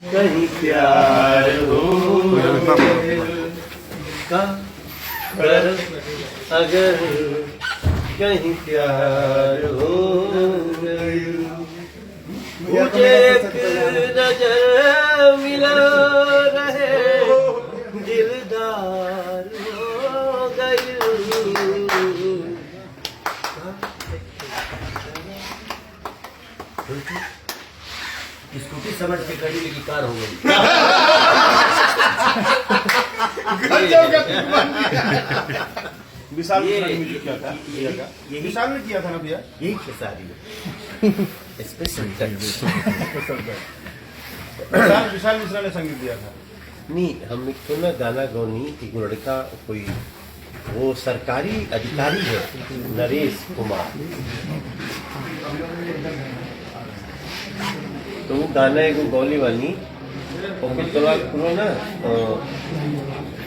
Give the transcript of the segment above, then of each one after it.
कहीं प्यार हो अगर कहीं प्यार हो मुझे एक नजर मिला रहे दिलदार हो गई। स्कूटी समझ के खड़ी लेकिन कार हो गई। विशाल ने क्या था? विशाल ने किया था ना भैया, यही खेसारी स्पेशल विशाल मिश्रा ने संगीत दिया था। नहीं, हम एक तो ना गाना गौनी एक लड़का कोई वो सरकारी अधिकारी है नरेश कुमार, तो वो गाना है वो गौली वाली ओके तलाक करो ना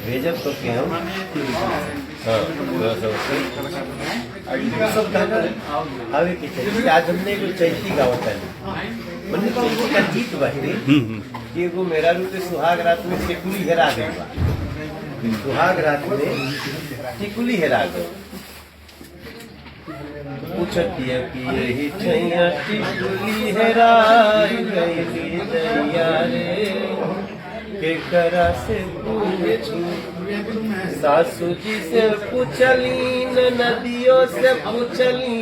भेजब तो के हम सब गाना आवे के चाहिए। आज हमने एगो चैती गावत है मैंने चैती का गीत बाटे कि एगो मेरा रूप सुहाग रात में टिकुली हेरा गई बा, सुहाग रात में टिकुली हेरा गई। पूछती है कि यही छैया टिकुली हेराई गई दैया रे के करा से पूछू, सासू जी से पूछली नदियों से पूछली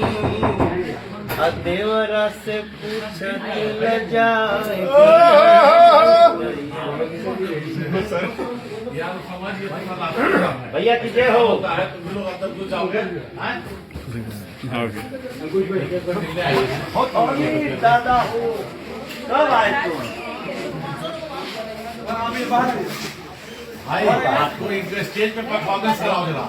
आ देवरा से पूछत लजाए। भैया की जय हो। दादा हो कब आए तुम? भाई आपको एक स्टेज पे परफॉर्मेंस कराओ जरा,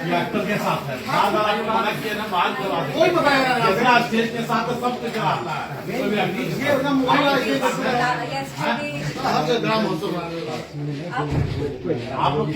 ये एक्टर के साथ है ना, मना किया ना बात करा कोई बताया स्टेज के साथ तो सब कुछ कराता है। ये अपना मोबाइल आप लोग